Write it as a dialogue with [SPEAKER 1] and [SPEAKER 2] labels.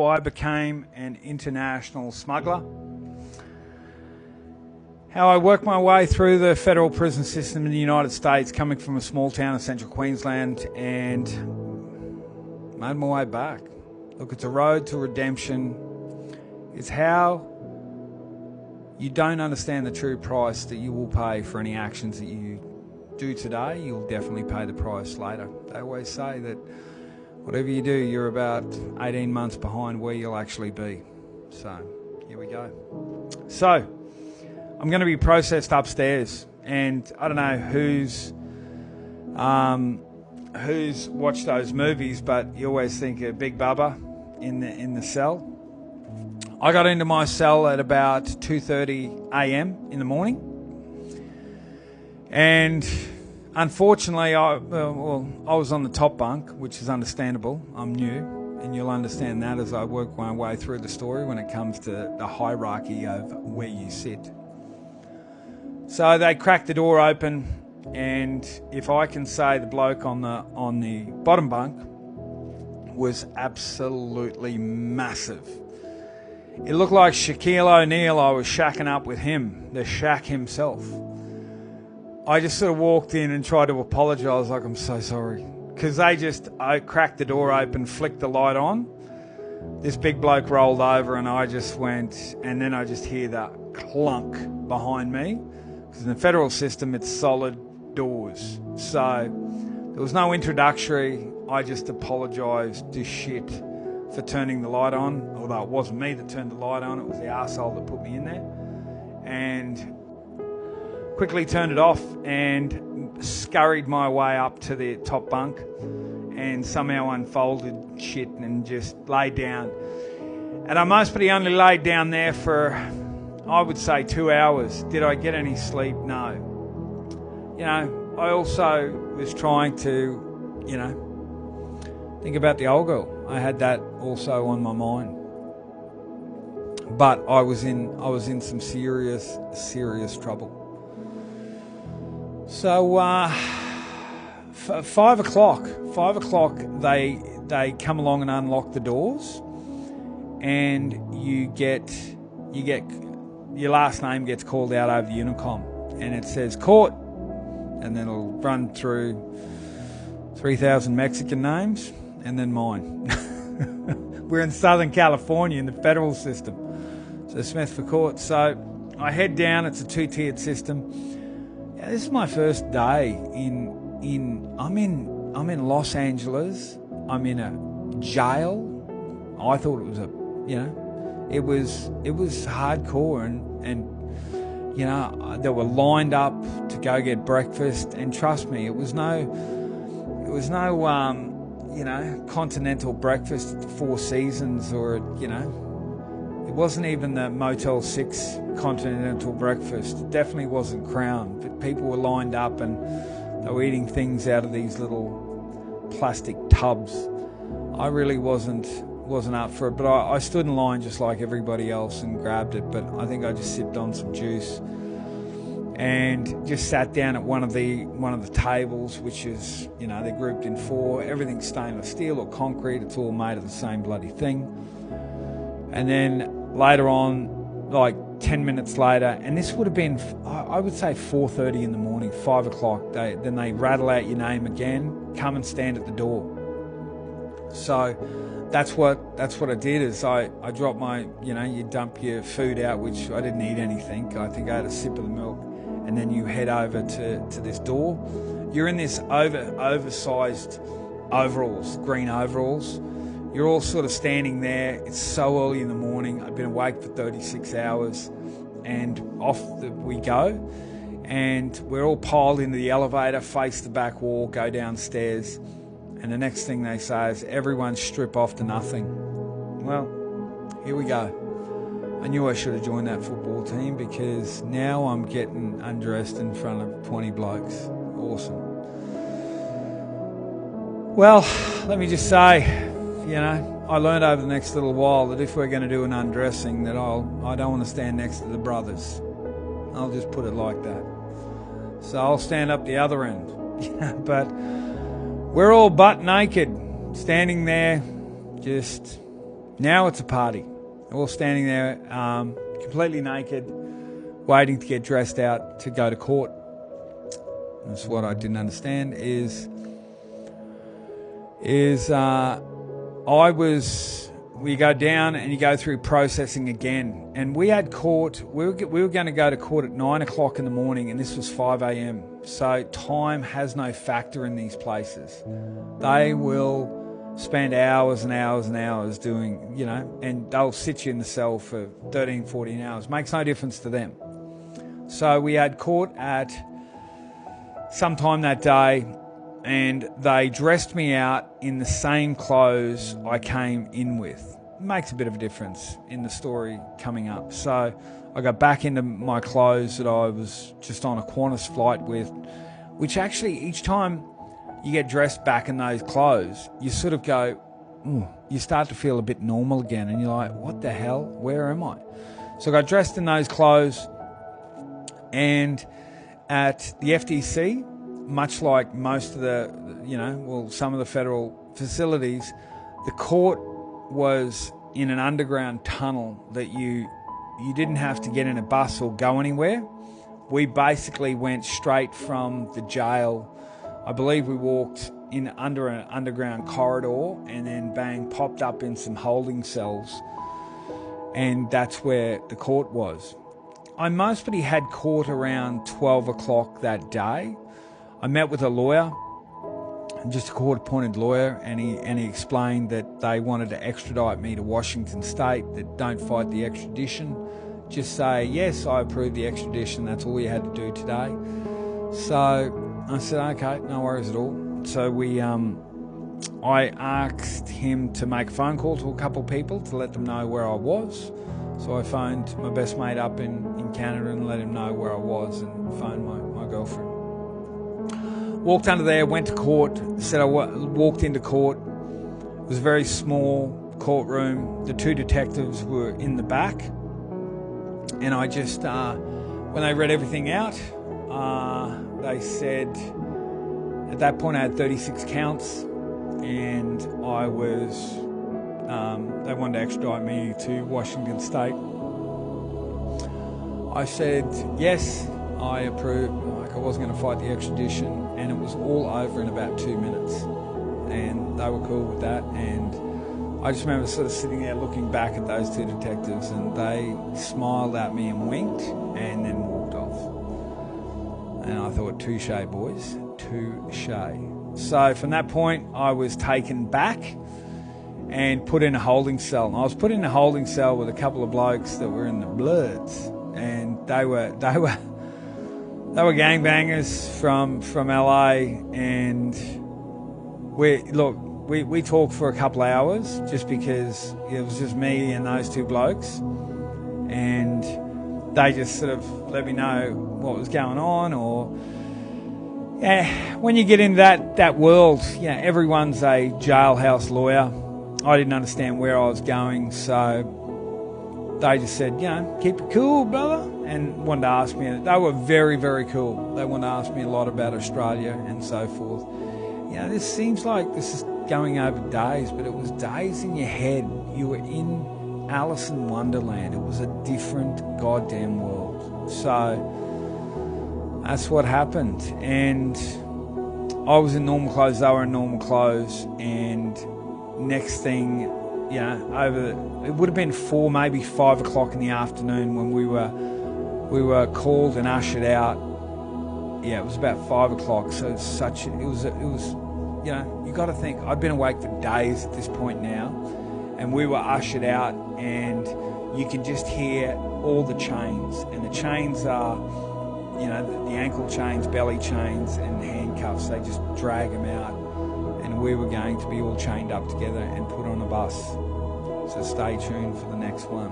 [SPEAKER 1] I became an international smuggler. How I worked my way through the federal prison system in the United States, coming from a small town in central Queensland, and made my way back. Look, it's a road to redemption. It's how you don't understand the true price that you will pay for any actions that you do today. You'll definitely pay the price later. They always say that whatever you do, you're about 18 months behind where you'll actually be. So, here we go. So, I'm going to be processed upstairs, and I don't know who's watched those movies, but you always think of Big Bubba in the cell. I got into my cell at about 2:30 a.m. in the morning, and unfortunately, I was on the top bunk, which is understandable. I'm new, and you'll understand that as I work my way through the story when it comes to the hierarchy of where you sit. So they cracked the door open, and if I can say, the bloke on the bottom bunk was absolutely massive. It looked like Shaquille O'Neal. I was shacking up with him, the Shaq himself. I just sort of walked in and tried to apologise, like, I'm so sorry. Because I cracked the door open, flicked the light on. This big bloke rolled over, and I just went, and then I just hear that clunk behind me. Because in the federal system, it's solid doors. So there was no introductory. I just apologised to shit for turning the light on. Although it wasn't me that turned the light on, it was the arsehole that put me in there. And quickly turned it off and scurried my way up to the top bunk and somehow unfolded shit and just laid down. And I mostly only laid down there for, I would say, 2 hours. Did I get any sleep? No. You know, I also was trying to, think about the old girl. I had that also on my mind. But I was in some serious trouble. So 5 o'clock, they come along and unlock the doors, and you get your last name gets called out over the intercom, and it says court, and then it'll run through 3,000 Mexican names, and then mine. We're in Southern California in the federal system, so Smith for court. So I head down. It's a 2-tiered system. Yeah, this is my first day I'm in Los Angeles. I'm in a jail. I thought it was it was hardcore, and they were lined up to go get breakfast, and trust me, it was no continental breakfast at the Four Seasons, or it wasn't even the Motel 6 continental breakfast. It definitely wasn't Crown, but people were lined up and they were eating things out of these little plastic tubs. I really wasn't up for it, but I stood in line just like everybody else and grabbed it, but I think I just sipped on some juice and just sat down at one of the tables, which is, they're grouped in 4. Everything's stainless steel or concrete. It's all made of the same bloody thing. And then later on, like 10 minutes later, and this would have been, I would say 4:30 in the morning, 5 o'clock, then they rattle out your name again, come and stand at the door. So that's what I did, is I dropped my, you dump your food out, which I didn't eat anything. I think I had a sip of the milk. And then you head over to this door. You're in this oversized overalls, green overalls. You're all sort of standing there. It's so early in the morning. I've been awake for 36 hours. And we go. And we're all piled into the elevator, face the back wall, go downstairs. And the next thing they say is, everyone strip off to nothing. Well, here we go. I knew I should have joined that football team, because now I'm getting undressed in front of 20 blokes. Awesome. Well, let me just say, I learned over the next little while that if we're going to do an undressing, that I don't want to stand next to the brothers. I'll just put it like that. So I'll stand up the other end. But we're all butt naked, standing there, just Now it's a party. We're all standing there completely naked, waiting to get dressed out to go to court. That's what I didn't understand we go down and you go through processing again. And we had court, we were going to go to court at 9 o'clock in the morning, and this was 5 a.m. So time has no factor in these places. They will spend hours and hours and hours doing, and they'll sit you in the cell for 13, 14 hours. Makes no difference to them. So we had court at sometime that day, and they dressed me out in the same clothes I came in with. It makes a bit of a difference in the story coming up. So I got back into my clothes that I was just on a Qantas flight with, which actually each time you get dressed back in those clothes, you sort of go, you start to feel a bit normal again, and you're like, what the hell? Where am I? So I got dressed in those clothes, and at the FTC, much like most of some of the federal facilities, the court was in an underground tunnel that you didn't have to get in a bus or go anywhere. We basically went straight from the jail. I believe we walked in under an underground corridor and then popped up in some holding cells. And that's where the court was. I mostly had court around 12 o'clock that day. I met with a lawyer, just a court-appointed lawyer, and he explained that they wanted to extradite me to Washington State, that don't fight the extradition. Just say, yes, I approve the extradition. That's all you had to do today. So I said, okay, no worries at all. So I asked him to make a phone call to a couple of people to let them know where I was. So I phoned my best mate up in Canada and let him know where I was, and phoned my girlfriend. Walked under there, went to court, said I walked into court. It was a very small courtroom. The two detectives were in the back. And I just, when they read everything out, they said, at that point I had 36 counts, and I was, they wanted to extradite me to Washington State. I said, yes, I approve. Like, I wasn't going to fight the extradition, and it was all over in about 2 minutes, and they were cool with that. And I just remember sort of sitting there looking back at those two detectives, and they smiled at me and winked and then walked off. And I thought, touche, boys, touche. So from that point, I was taken back and put in a holding cell. And I was put in a holding cell with a couple of blokes that were in the Bloods, and they were gangbangers from LA, and we talked for a couple of hours just because it was just me and those two blokes, and they just sort of let me know what was going on. Or when you get into that world, everyone's a jailhouse lawyer. I didn't understand where I was going, so they just said, keep it cool, brother, and wanted to ask me. They were very, very cool. They wanted to ask me a lot about Australia and so forth. This seems like this is going over days, but it was days in your head. You were in Alice in Wonderland. It was a different goddamn world. So that's what happened. And I was in normal clothes, they were in normal clothes, and next thing, it would have been 4, maybe 5 o'clock in the afternoon when we were called and ushered out. It was about 5 o'clock. So it was you got to think, I'd been awake for days at this point now, and we were ushered out, and you can just hear all the chains, and the chains are, the ankle chains, belly chains, and handcuffs. They just drag them out, and we were going to be all chained up together and put on a bus. So stay tuned for the next one.